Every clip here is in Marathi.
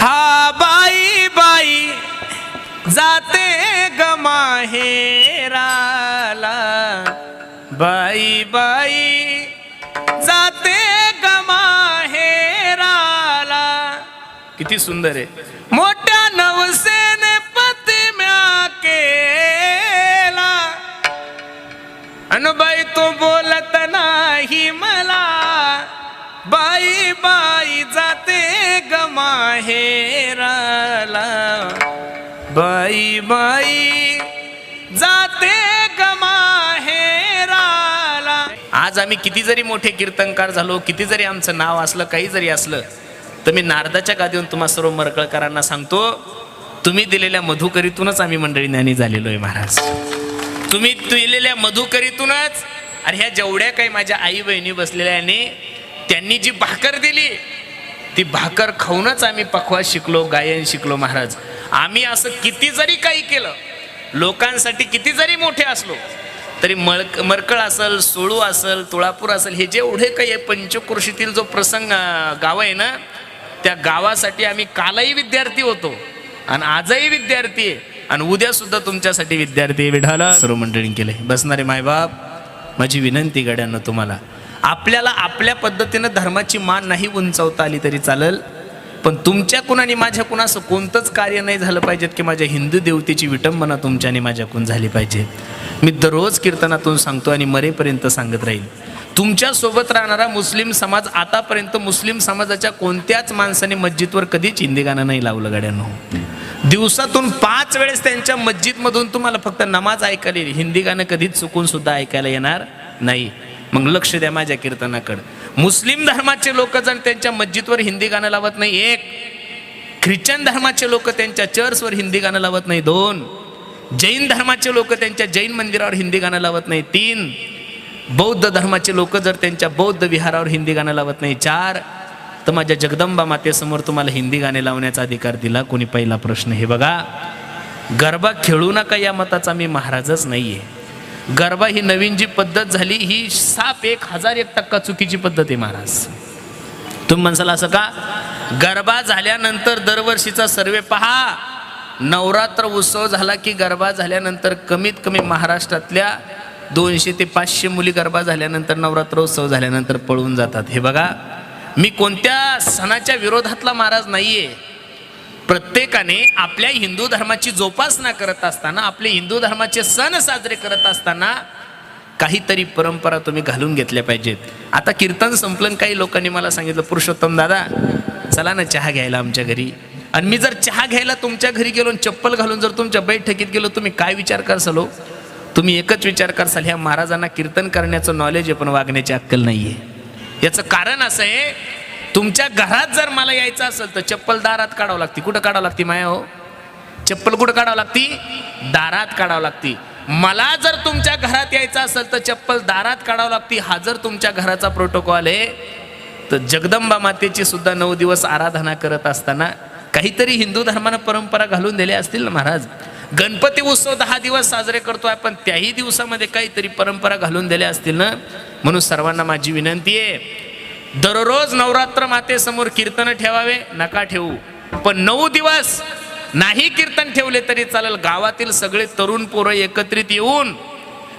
हा बाई बाई जाते ग माहेराला, बाई बाई जाते ग माहेराला. किती सुंदर आहे. मोठ्या नवसेने पतिम्या केला, अन बाई तो बोलत नाही मला, बाई बाई जाते ग माहेराला, बाई बाई जाते ग माहेराला. आज आम्ही किती जरी मोठे कीर्तनकार झालो, किती जरी आमचं नाव असलं, काही जरी असलं, तर मी नारदाच्या गादीवरून तुम्हा सर्व मरकळकरांना सांगतो, तुम्ही दिलेल्या मधुकरीतूनच आम्ही मंडळी ज्ञानी झालेलो आहे महाराज. तुम्ही दिलेल्या मधुकरीतूनच. अरे ह्या जेवढ्या काही माझ्या आई बहिणी बसलेल्या आहे, त्यांनी जी भाकर दिली, ती भाकर खाऊनच आम्ही पखवाज शिकलो, गायन शिकलो महाराज. आम्ही असं किती जरी काही केलं, लोकांसाठी किती जरी मोठे असलो, तरी मरकळ असेल, सोळू असेल, तुळापूर असेल, हे जे एवढे काही आहे पंचक्रोशीतील जो प्रसंग गाव आहे ना, त्या गावासाठी आम्ही कालही विद्यार्थी होतो आणि आजही विद्यार्थी आहे आणि उद्या सुद्धा तुमच्यासाठी विद्यार्थी विढाला. सर्व मंडळी केले. बसणारे मायबाप, माझी विनंती गड्यांना तुम्हाला, आपल्याला आपल्या पद्धतीनं धर्माची मान नाही उंचावता आली तरी चालेल, पण तुमच्याकडून आणि माझ्याकडून असं कोणतंच कार्य नाही झालं पाहिजेत की माझ्या हिंदू देवतेची विटंबना तुमच्याने माझ्याकडून झाली पाहिजे. मी दररोज कीर्तनातून सांगतो आणि मरेपर्यंत सांगत राहील. तुमच्यासोबत राहणारा मुस्लिम समाज, आतापर्यंत मुस्लिम समाजाच्या कोणत्याच माणसाने मस्जिदवर कधीच हिंदी गाणं नाही लावलं गाड्यांनो. दिवसातून 5 वेळेस त्यांच्या मस्जिदमधून तुम्हाला फक्त नमाज ऐकायला येईल, हिंदी गाणं कधीच चुकून सुद्धा ऐकायला येणार नाही. मग लक्ष द्या माझ्या कीर्तनाकडे. मुस्लिम धर्माचे लोक जण त्यांच्या मस्जिदवर हिंदी गाणं लावत नाही, 1. ख्रिश्चन धर्माचे लोक त्यांच्या चर्चवर हिंदी गाणं लावत नाही, 2. जैन धर्माचे लोक त्यांच्या जैन मंदिरावर हिंदी गाणं लावत नाही, 3. बौद्ध धर्माचे लोक जर त्यांच्या बौद्ध विहारावर हिंदी गाणं लावत नाही, 4. तर माझ्या जगदंबा मातेसमोर तुम्हाला हिंदी गाणे लावण्याचा अधिकार दिला कोणी? पहिला प्रश्न. हे बघा, गरबा खेळू नका या मताचा मी महाराजच नाहीये. गरबा ही नवीन जी पद्धत झाली, ही 1001% चुकीची पद्धत आहे महाराज. तुम्ही म्हणसाल असं का? गरबा झाल्यानंतर दरवर्षीचा सर्वे पहा, नवरात्र उत्सव झाला की गरबा झाल्यानंतर कमीत कमी महाराष्ट्रातल्या 200 ते 500 मुली गरबा झाल्यानंतर, नवरात्रोत्सव झाल्यानंतर पळून जातात. हे बघा, मी कोणत्या सणाच्या विरोधातला महाराज नाहीये. प्रत्येकाने आपल्या हिंदू धर्माची जोपासना करत असताना, आपले हिंदू धर्माचे सण साजरे करत असताना काहीतरी परंपरा तुम्ही घालून घेतल्या पाहिजेत. आता कीर्तन संपलन, काही लोकांनी मला सांगितलं, पुरुषोत्तम दादा चला ना चहा घ्यायला आमच्या घरी. आणि मी जर चहा घ्यायला तुमच्या घरी गेलो, चप्पल घालून जर तुमच्या बैठकीत गेलो, तुम्ही काय विचार करसाल? तुम्ही एकच विचार करसाल, ह्या महाराजांना कीर्तन करण्याचं नॉलेज आहे पण वागण्याची अक्कल नाहीये. याचं कारण असं आहे, तुमच्या घरात जर मला यायचं असेल तर चप्पल दारात काढावं लागते. कुठं काढावं लागते माया हो? चप्पल कुठं काढावं लागती? दारात काढावं लागती. मला जर तुमच्या घरात यायचं असेल तर चप्पल दारात काढावं लागती. हा जर तुमच्या घराचा प्रोटोकॉल आहे, तर जगदंबा मातेची सुद्धा 9 दिवस आराधना करत असताना काहीतरी हिंदू धर्मानं परंपरा घालून दिल्या असतील ना महाराज. गणपती उत्सव 10 दिवस साजरे करतो आपण, त्याही दिवसामध्ये काहीतरी परंपरा घालून दिल्या असतील ना. म्हणून सर्वांना माझी विनंती आहे, दररोज नवरात्र मातेसमोर कीर्तन ठेवावे, नका ठेवू, पण 9 दिवस नाही कीर्तन ठेवले तरी चालेल. गावातील सगळे तरुण पोरं एकत्रित येऊन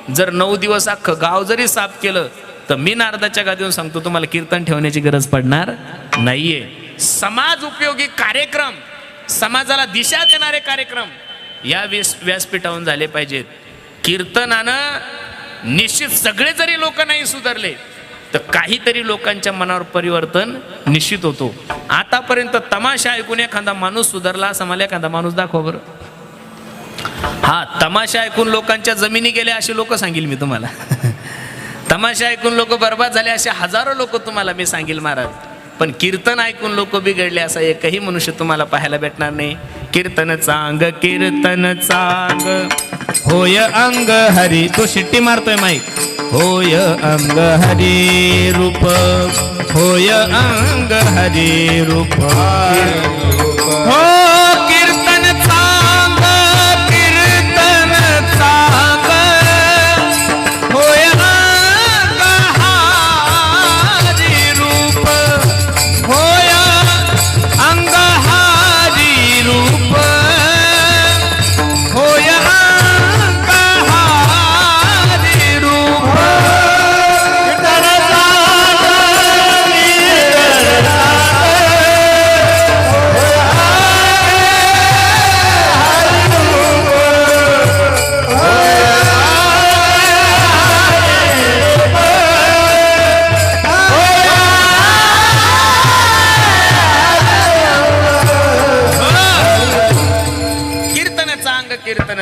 जर 9 दिवस अख्खं गाव जरी साफ केलं, तर मी नारदाच्या गादीवरून सांगतो, तुम्हाला कीर्तन ठेवण्याची गरज पडणार नाहीये. समाज उपयोगी कार्यक्रम, समाजाला दिशा देणारे कार्यक्रम या व्यासपीठावरून झाले पाहिजेत. कीर्तनानं निश्चित सगळे जरी लोक नाही सुधारले, तर काहीतरी लोकांच्या मनावर परिवर्तन निश्चित होतो. आतापर्यंत तमाशा ऐकून एखादा माणूस सुधारला असं मला एखादा माणूस दाखवा बरं. हा, तमाशा ऐकून लोकांच्या जमिनी गेल्या असे लोक सांगेल मी तुम्हाला. तमाशा ऐकून लोक बर्बाद झाले असे हजारो लोक तुम्हाला मी सांगेल महाराज. पण कीर्तन ऐकून लोक बिघडले असा एकही मनुष्य तुम्हाला पाहायला भेटणार नाही. कीर्तन चांग, कीर्तन चांग, होय अंग हरी. तो शिट्टी मारतोय माईक. होय अंग हरी रूप, होय अंग हरी रूप. हो कीर्तन चांग, कीर्तन चांग, होय अंग हरी रूप, होय अंग हरी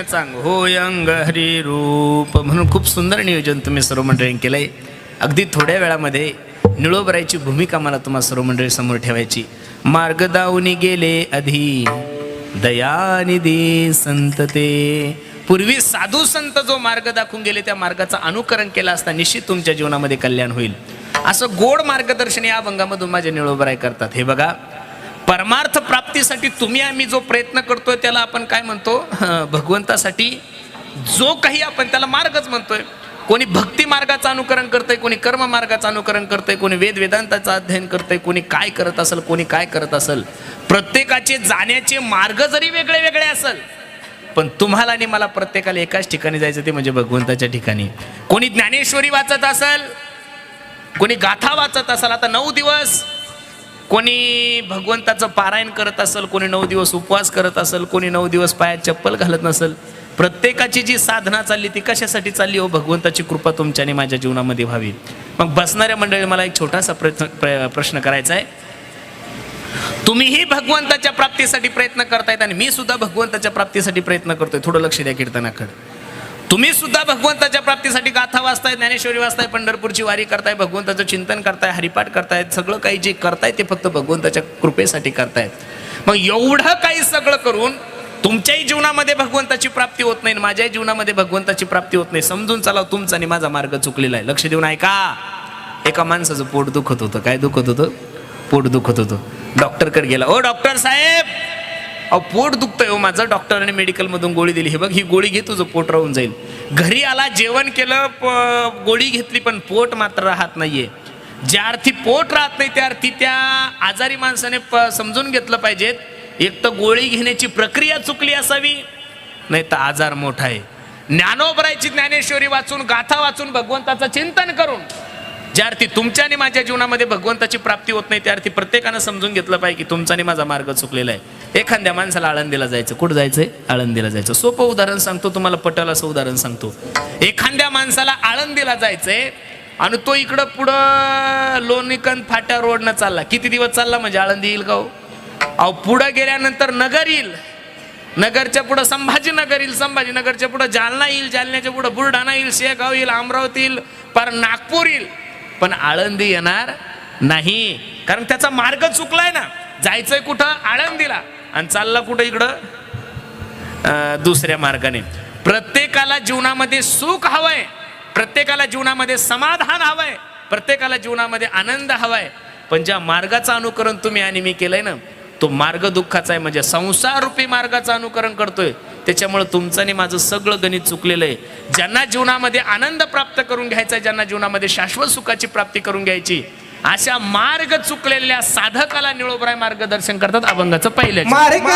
कान चांग होय अंग हरी रूप, म्हणून खूप सुंदर नियोजन तुम्ही सर्व मंडळींनी केलंय. अगदी थोड्या वेळामध्ये निळोबरायची भूमिका मला तुम्हा सर्व मंडळी समोर ठेवायची. मार्ग दावून गेले अधी दयानिधी संत ते. पूर्वी साधू संत जो मार्ग दाखवून गेले त्या मार्गाचं अनुकरण केलं असता निश्चित तुमच्या जीवनामध्ये कल्याण होईल. असं गोड मार्गदर्शन या अभंगामधून माझे निळोबराय करतात. हे बघा, परमार्थ प्राप्तीसाठी तुम्ही आम्ही जो प्रयत्न करतोय त्याला आपण काय म्हणतो, भगवंतासाठी जो काही आपण त्याला मार्गच म्हणतोय. कोणी भक्ती मार्गाचं अनुकरण करतंय, कोणी कर्म मार्गाचं अनुकरण करतंय, कोणी वेद वेदांताचं अध्ययन करतंय, कोणी काय करत असेल, कोणी काय करत असेल. प्रत्येकाचे जाण्याचे मार्ग जरी वेगळे वेगळे असेल, पण तुम्हाला आणि मला प्रत्येकाला एकाच ठिकाणी जायचं, ते म्हणजे भगवंताच्या ठिकाणी. कोणी ज्ञानेश्वरी वाचत असेल, कोणी गाथा वाचत असेल, आता 9 दिवस कोणी भगवंताचं पारायण करत असेल, कोणी 9 दिवस उपवास करत असेल, कोणी 9 दिवस पायात चप्पल घालत नसेल. प्रत्येकाची जी साधना चालली ती कशासाठी चालली हो, भगवंताची कृपा तुमच्या आणि माझ्या जीवनामध्ये व्हावी. मग बसणाऱ्या मंडळी मला एक छोटासा प्रश्न करायचा आहे. तुम्हीही भगवंताच्या प्राप्तीसाठी प्रयत्न करतायत आणि मी सुद्धा भगवंताच्या प्राप्तीसाठी प्रयत्न करतोय. थोडं लक्ष द्या कीर्तनाकडे. तुम्ही सुद्धा भगवंताच्या प्राप्तीसाठी गाथा वाचताय, ज्ञानेश्वरी वाचताय, पंढरपूरची वारी करताय, भगवंताचं चिंतन करताय, हरिपाठ करतायत. सगळं काही जे करताय ते फक्त भगवंताच्या कृपेसाठी करतायत. मग एवढं काही सगळं करून तुमच्याही जीवनामध्ये भगवंताची प्राप्ती होत नाही, माझ्याही जीवनामध्ये भगवंताची प्राप्ती होत नाही. समजून चला तुमचा आणि माझा मार्ग चुकलेला आहे. लक्ष देऊन ऐका. एका माणसाचं पोट दुखत होतं. काय दुखत होतं? पोट दुखत होतं. डॉक्टरकडे गेला. ओ डॉक्टर साहेब, अहो पोट दुखतंय हो माझं. डॉक्टरने मेडिकलमधून गोळी दिली. हे बघ, ही गोळी घे, तुझं पोट राहून जाईल. घरी आला, जेवण केलं, गोळी घेतली, पण पोट मात्र राहत नाहीये. ज्या अर्थी पोट राहत नाही त्या अर्थी त्या आजारी माणसाने समजून घेतलं पाहिजे. एक तर गोळी घेण्याची प्रक्रिया चुकली असावी, नाही तर आजार मोठा आहे. ज्ञानोबरायची ज्ञानेश्वरी वाचून, गाथा वाचून, भगवंताचं चिंतन करून ज्या अर्थी तुमच्या आणि माझ्या जीवनामध्ये भगवंताची प्राप्ती होत नाही त्या अर्थी प्रत्येकानं समजून घेतलं पाहिजे की तुमचा आणि माझा मार्ग चुकलेला आहे. एखाद्या माणसाला आळंदीला जायचं. कुठं जायचंय? आळंदीला जायचं. सोपं उदाहरण सांगतो तुम्हाला, पटेल असं उदाहरण सांगतो. एखाद्या माणसाला आळंदीला जायचंय आणि तो इकडं पुढं लोणीकंद फाट्या रोडनं चालला. किती दिवस चालला म्हणजे आळंदी येईल का हो? अहो पुढं गेल्यानंतर नगर येईल, नगरच्या पुढं संभाजीनगर येईल, संभाजीनगरच्या पुढं जालना येईल, जालन्याच्या पुढं बुलढाणा येईल, शेगाव येईल, अमरावती येईल, पर नागपूर येईल, पण आळंदी येणार नाही. कारण त्याचा मार्ग चुकलाय ना. जायचंय कुठं? आळंदीला, आणि चालला कुठं? इकडं दुसऱ्या मार्गाने. प्रत्येकाला जीवनामध्ये सुख हवंय, प्रत्येकाला जीवनामध्ये समाधान हवंय, प्रत्येकाला जीवनामध्ये आनंद हवाय. पण ज्या मार्गाचं अनुकरण तुम्ही आणि मी केलंय ना, तो मार्ग दुःखाचा आहे. म्हणजे संसार रूपी मार्गाचं अनुकरण करतोय, त्याच्यामुळे तुमचं आणि माझं सगळं गणित चुकलेलं आहे. ज्यांना जीवनामध्ये आनंद प्राप्त करून घ्यायचा, ज्यांना जीवनामध्ये शाश्वत सुखाची प्राप्ती करून घ्यायची, अशा मार्ग चुकलेल्या साधकाला निळोबराय मार्गदर्शन करतात. अभंगाचं पहिलं मार्ग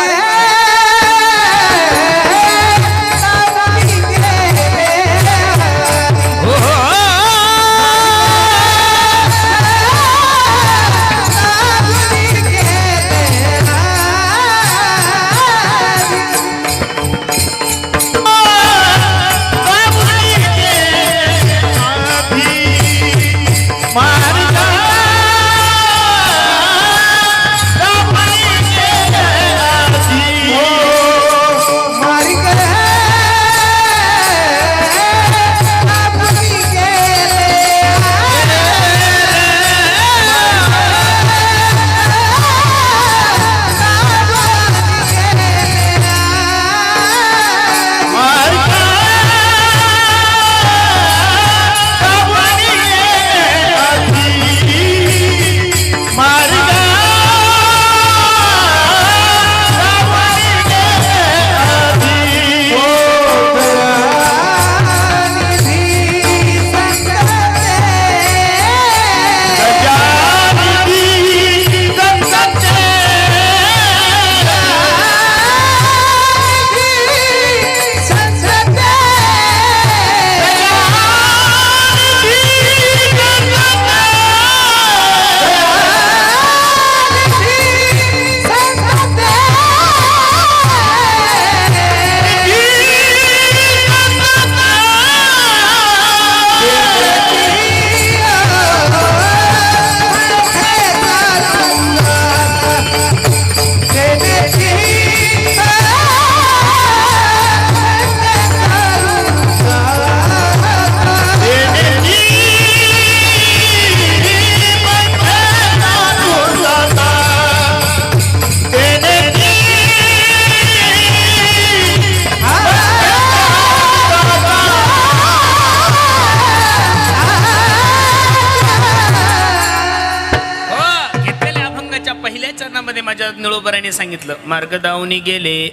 निळोबराने सांगितलं, मार्ग दावून गेले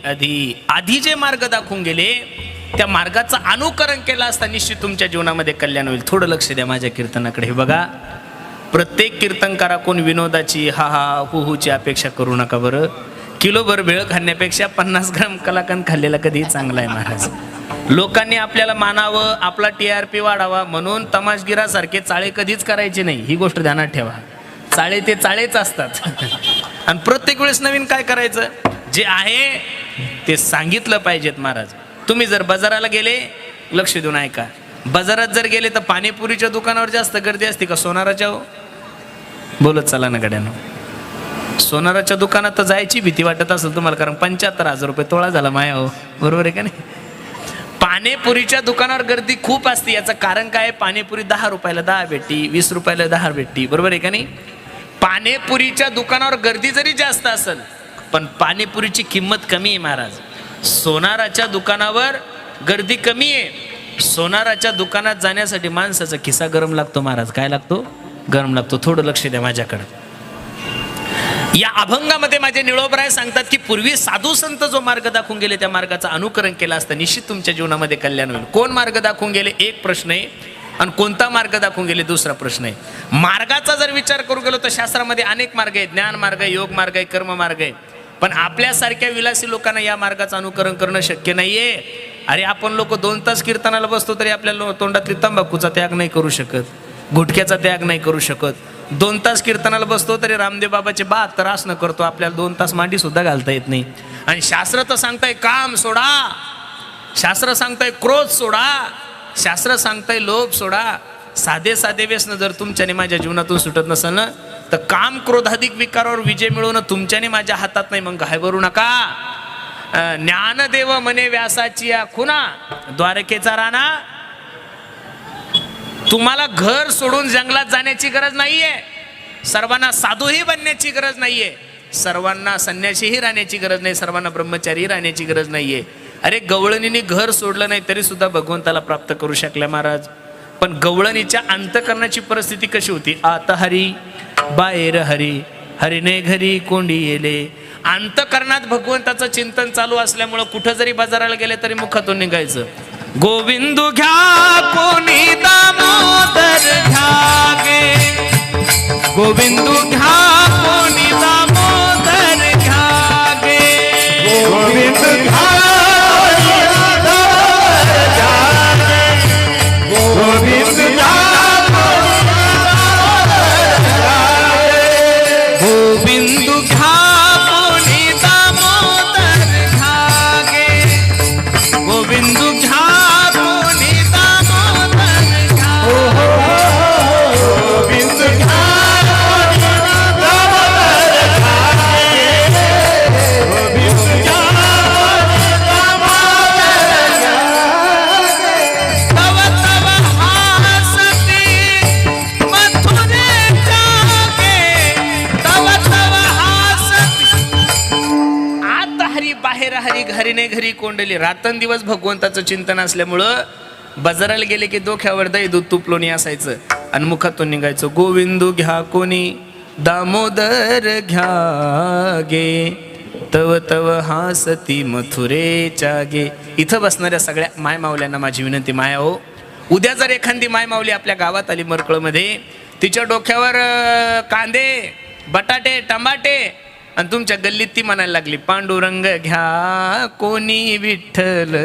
आधी जे मार्ग दाखवून गेले त्या मार्गाचं अनुकरण केलं असता निश्चित तुमच्या जीवनामध्ये कल्याण होईल. थोडं लक्ष द्या माझ्या कीर्तनाकडे. हे बघा, प्रत्येक कीर्तनकाराकडून विनोदाची हा हुची अपेक्षा करू नका बरं. किलोभर भेळ खाण्यापेक्षा 50 ग्राम कलाकंद खाल्लेला कधीही चांगला आहे महाराज. लोकांनी आपल्याला मानावं, आपला TRP वाढावा म्हणून तमाशगिरासारखे चाळे कधीच करायचे नाही. ही गोष्ट ध्यानात ठेवा. चाळे ते चाळेच असतात. आणि प्रत्येक वेळेस नवीन काय करायचं, जे आहे ते सांगितलं पाहिजेत महाराज. तुम्ही जर बाजाराला गेले, लक्ष देऊन ऐका, बाजारात जर गेले तर पाणीपुरीच्या दुकानावर जास्त गर्दी असते का सोनाराच्या? बोलत चला ना गड्यानं. सोनाराच्या दुकानात तर जायची भीती वाटत असेल तुम्हाला, कारण 75,000 रुपये तोळा झाला माया हो, बरोबर आहे का नाही? पाणीपुरीच्या दुकानावर गर्दी खूप असते. याचं कारण काय? पाणीपुरी 10 रुपयाला 10 भेटती, 20 रुपयाला 10 भेटती, बरोबर आहे का नाही? पाणीपुरीच्या दुकानावर गर्दी जरी जास्त असेल पण पाणीपुरीची किंमत कमी आहे महाराज. सोनाराच्या दुकानावर गर्दी कमी आहे. सोनाराच्या दुकानात जाण्यासाठी माणसाचा खिसा गरम लागतो महाराज. काय लागतो? गरम लागतो. थोडं लक्ष द्या माझ्याकडे. या अभंगामध्ये माझे निळोबराय सांगतात की पूर्वी साधू संत जो मार्ग दाखवून गेले त्या मार्गाचं अनुकरण केलं असतं निश्चित तुमच्या जीवनामध्ये कल्याण होईल. कोण मार्ग दाखवून गेले एक प्रश्न आहे, आणि कोणता मार्ग दाखवून गेले दुसरा प्रश्न आहे. मार्गाचा जर विचार करू गेलो तर शास्त्रामध्ये अनेक मार्ग आहेत. ज्ञान मार्ग आहे, योग मार्ग आहे, कर्म मार्ग आहे. पण आपल्यासारख्या विलासी लोकांना या मार्गाचं अनुकरण करणं शक्य नाहीये. अरे आपण लोक 2 तास कीर्तनाला बसतो तरी आपल्या तोंडातली तंबाखूचा त्याग नाही करू शकत, गुटख्याचा त्याग नाही करू शकत. 2 तास कीर्तनाला बसतो तरी रामदेव बाबाचे 72 आसनं करतो, आपल्याला 2 तास मांडी सुद्धा घालता येत नाही. आणि शास्त्र तर सांगताय काम सोडा, शास्त्र सांगताय क्रोध सोडा, शास्त्र सांगताय लोभ सोडा. साधे साधे व्यसन जर तुमच्याने माझ्या जीवनातून सुटत नसेल ना तर काम क्रोधाधिक विकारावर विजय मिळवणं तुमच्याने माझ्या हातात नाही. मग घाय भरू नका. ज्ञानदेव म्हणे व्यासाची या खुना द्वारकेचा राणा. तुम्हाला घर सोडून जंगलात जाण्याची गरज नाहीये, सर्वांना साधूही बनण्याची गरज नाहीये, सर्वांना संन्यासीही राहण्याची गरज नाही, सर्वांना ब्रह्मचारी राहण्याची गरज नाहीये. अरे गवळणीने घर सोडलं नाही तरी सुद्धा भगवंताला प्राप्त करू शकल्या महाराज. पण गवळणीच्या अंतकरणाची परिस्थिती कशी होती? आता हरी बाहेर हरी, हरीने घरी कोंडी येले. अंतकरणात भगवंताचं चिंतन चालू असल्यामुळं कुठं जरी बाजाराला गेले तरी मुखातून निघायचं, गोविंदू घ्या कोणी दामोदर घ्या गे, गोविंदू घ्या कोणी दामोदर घ्या गे, गोविंद घ्या गोविंद गोविंदू घ्या कोणी दामोदर घ्या गे, गोविंदू घ्या घरीने घरी कोंडली. रात्रंदिवस भगवंताचं चिंतन असल्यामुळं बाजाराला गेले की डोक्यावर दही दूध तूप लोणी असायचं आणि मुखातून निघायचं, गोविंदू घ्या कोणी दामोदर घ्या गे, तव तव हासती मथुरेच्या गे. इथं बसणाऱ्या सगळ्या माय माऊल्यांना माझी विनंती, माया हो, उद्या जर एखादी माय माऊली आपल्या गावात आली मरकळमध्ये, तिच्या डोक्यावर कांदे बटाटे टमाटे आणि तुमच्या गल्लीत ती म्हणायला लागली, पांडुरंग घ्या कोणी विठ्ठल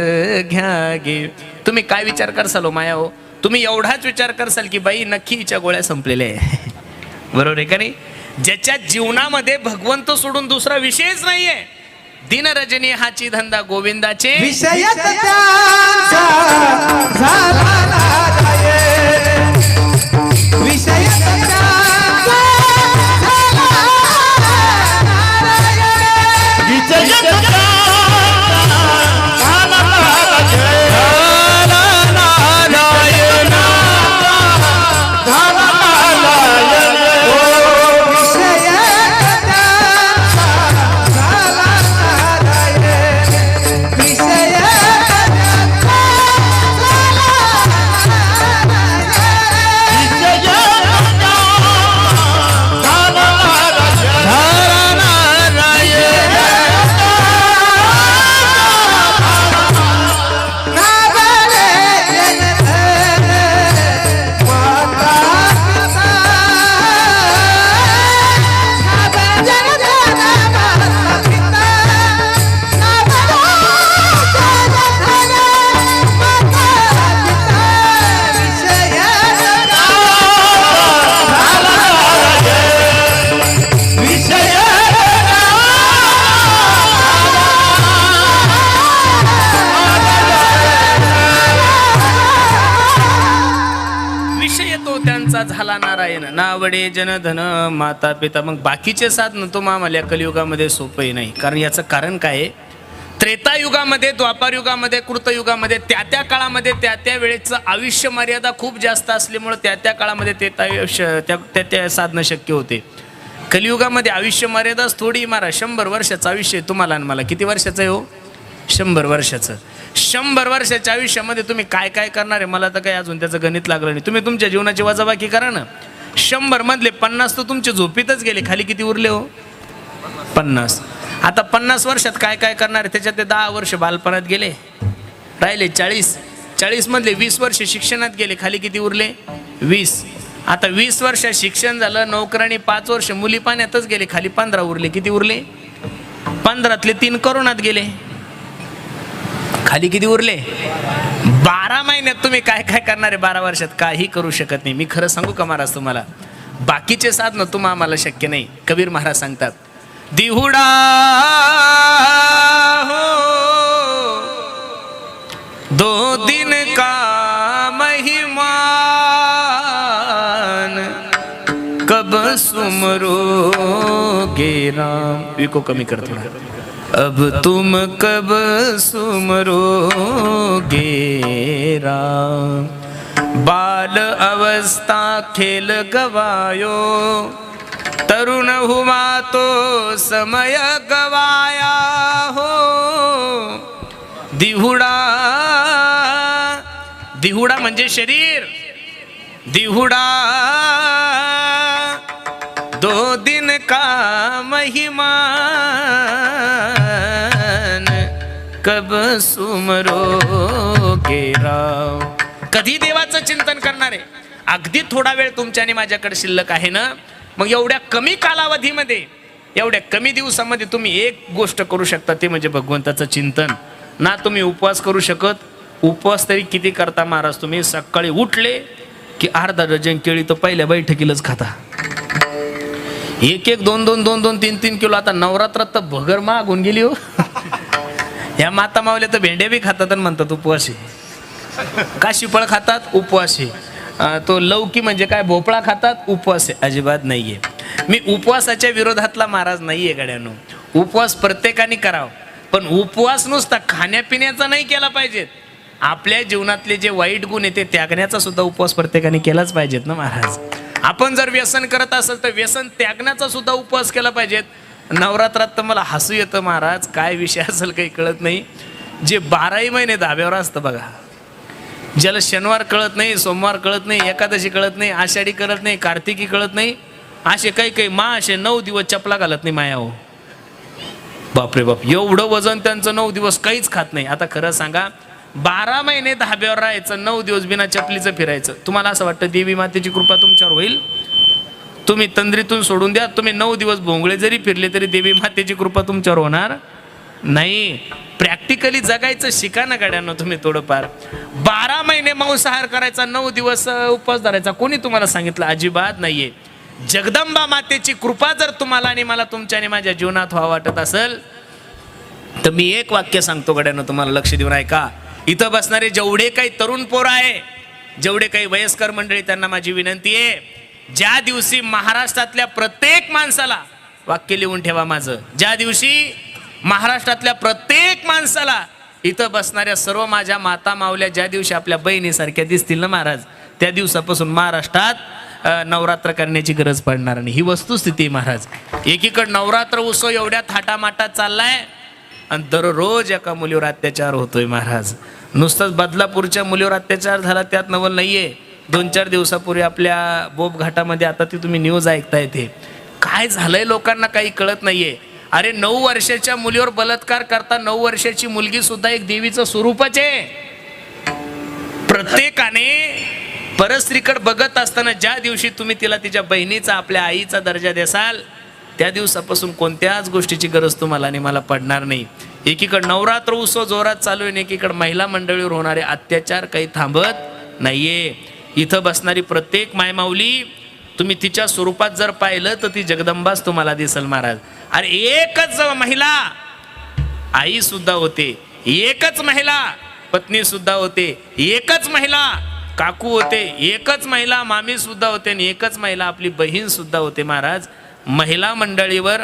घ्या गे. तुम्ही काय विचार करसाल हो माया हो? तुम्ही एवढाच विचार करसाल की बाई नक्की हिच्या गोळ्या संपलेल्या आहे. बरोबर आहे का नाही? ज्याच्या जीवनामध्ये भगवंत सोडून दुसरा विषयच नाहीये, दिन रजनी हाची धंदा गोविंदाचे विषय नावाचा झाला नारायण, नावडे जनधन माता पिता. मग बाकीचे साधन तो आम्हाला कलियुगामध्ये सोपंही नाही. कारण याचं कारण काय आहे, त्रेतायुगामध्ये, द्वापारयुगामध्ये, कृतयुगामध्ये त्या काळामध्ये त्या वेळेचं आयुष्य मर्यादा खूप जास्त असल्यामुळं त्या काळामध्ये त्या साधनं शक्य होते. कलियुगामध्ये आयुष्य मर्यादाच थोडी मारा. 100 वर्षाचं आयुष्य आहे तुम्हाला आणि मला. किती वर्षाचं आहे हो? 100 वर्षाचं. 100 वर्षाच्या आयुष्यामध्ये तुम्ही काय काय करणार आहे मला तर काही अजून त्याचं गणित लागलं नाही. तुम्ही तुमच्या जीवनाची वजाबाकी करा ना. 100 मधले 50 तर तुमचे झोपीतच गेले. खाली किती उरले हो? 50. आता 50 वर्षात काय काय करणार आहे? त्याच्यात ते 10 वर्ष बालपणात गेले, राहिले 40. 40 मधले 20 वर्ष शिक्षणात गेले, खाली किती उरले? 20. आता 20 वर्षात शिक्षण झालं, नोकराने 5 वर्ष मुली पाण्यातच गेले, खाली 15 उरले. किती उरले? 15तले 3 करोनात गेले, खाली किती उरले? 12 महिन्यात तुम्ही काय काय करणार आहे? 12 वर्षात काही करू शकत नाही. मी खरं सांगू का महाराज तुम्हाला, बाकीचे साधनं तुम्हा आम्हाला शक्य नाही. कबीर महाराज सांगतात, दिहुडा हो 2 दिन का महिमान, कब सुमरोगे राम. विको कमी करतो ना. अब तुम कब सुमरोगे राम, बाल अवस्था खेल गवायो, तरुण हुआ तो समय गवाया हो. दिहुडा, दिहुडा म्हणजे शरीर. दिहुडा 2 दिन का महिमान, कब सुमरोगे राम. कधी देवाचं चिंतन करणार आहे? अगदी थोडा वेळ तुमच्या आणि माझ्याकडे शिल्लक आहे ना. मग एवढ्या कमी कालावधीमध्ये, एवढ्या कमी दिवसामध्ये तुम्ही एक गोष्ट करू शकता, ते म्हणजे भगवंताचं चिंतन. ना तुम्ही उपवास करू शकत. उपवास तरी किती करता महाराज तुम्ही? सकाळी उठले की अर्धा डझन केळी तर पहिल्या बैठकीलाच खाता. 1-1, 2-2, 2-2, 3-3 किलो. आता नवरात्रात तर भगर मागून गेली हो. ह्या माता मावल्या तर भेंड्या बी खातात आणि म्हणतात उपवासी. काशी फळ खातात, उपवासी. तो लौकी म्हणजे काय, भोपळा खातात, उपवास आहे. अजिबात नाहीये. मी उपवासाच्या विरोधातला महाराज नाहीये गड्यानो. उपवास प्रत्येकाने करावं, पण उपवास नुसता खाण्यापिण्याचा नाही केला पाहिजेत. आपल्या जीवनातले जे वाईट गुण आहे ते त्यागण्याचा सुद्धा उपवास प्रत्येकाने केलाच पाहिजेत ना महाराज. आपण जर व्यसन करत असेल तर व्यसन त्यागण्याचा सुद्धा उपवास केला पाहिजेत. नवरात्रात तर मला हसू येतं महाराज, काय विषय असेल काही कळत नाही. जे 12ही महिने धाब्यावर असतं बघा, ज्याला शनिवार कळत नाही, सोमवार कळत नाही, एकादशी कळत नाही, आषाढी कळत नाही, कार्तिकी कळत नाही, असे काही काही असे 9 दिवस चपला घालत नाही माया हो. बापरे बाप, एवढं वजन त्यांचं, 9 दिवस काहीच खात नाही. आता खरं सांगा, 12 महिने धाब्यावर राहायचं, 9 दिवस बिना चपलीचं फिरायचं. तुम्हाला असं वाटतं देवी मातेची कृपा तुमच्यावर होईल? तुम्ही तंद्रीतून सोडून द्या, तुम्ही 9 दिवस भोंगळे जरी फिरले तरी देवी मातेची कृपा तुमच्यावर होणार नाही. प्रॅक्टिकली जगायचं शिका ना गाड्यांना तुम्ही थोडंफार. 12 महिने मांसाहार करायचा, 9 दिवस उपवास धरायचा, कोणी तुम्हाला सांगितलं? अजिबात नाहीये. जगदंबा मातेची कृपा जर तुम्हाला आणि मला, तुमच्या आणि माझ्या जीवनात व्हावं वाटत असेल तर मी एक वाक्य सांगतो गड्यांना, तुम्हाला लक्ष देऊन ऐका. इथं बसणारे जेवढे काही तरुण पोरं आहे, जेवढे काही वयस्कर मंडळी, त्यांना माझी विनंती आहे, ज्या दिवशी महाराष्ट्रातल्या प्रत्येक माणसाला, वाक्य लिहून ठेवा माझं, ज्या दिवशी महाराष्ट्रातल्या प्रत्येक माणसाला, इथं बसणाऱ्या सर्व माझ्या माता मावल्या ज्या दिवशी आपल्या बहिणीसारख्या दिसतील ना महाराज, त्या दिवसापासून महाराष्ट्रात नवरात्र करण्याची गरज पडणार नाही. ही वस्तुस्थिती आहे महाराज. एकीकडे नवरात्र उत्सव एवढ्या थाटामाटात चाललाय आणि दररोज एका मुलीवर अत्याचार होतोय महाराज. नुसतंच बदलापूरच्या मुलीवर अत्याचार झाला त्यात नवल नाहीये. 2-4 दिवसापूर्वी आपल्या बोब घाटामध्ये, आता ती तुम्ही न्यूज ऐकताय, ते काय झालंय लोकांना काही कळत नाहीये. अरे 9 वर्षाच्या मुलीवर बलात्कार करता, 9 वर्षाची मुलगी सुद्धा एक देवीचं स्वरूपच आहे. प्रत्येकाने परस्त्रीकडे बघत असताना ज्या दिवशी तुम्ही तिला तिच्या बहिणीचा, आपल्या आईचा दर्जा देसाल, त्या दिवसापासून कोणत्याच गोष्टीची गरज तुम्हाला आणि मला पडणार नाही. एकीकडे नवरात्र उत्सव जोरात चालू आहे, एकीकडे महिला मंडळीवर होणारे अत्याचार काही थांबत नाहीये. इथं बसणारी प्रत्येक मायमाऊली तुम्ही तिच्या स्वरूपात जर पाहिलं तर ती जगदंबाच तुम्हाला दिसल महाराज. अरे एकच महिला आई सुद्धा होते, एकच महिला पत्नी सुद्धा होते, एकच महिला काकू होते, एकच महिला मामी सुद्धा होते आणि एकच महिला आपली बहीण सुद्धा होते. महाराज, महिला मंडळीवर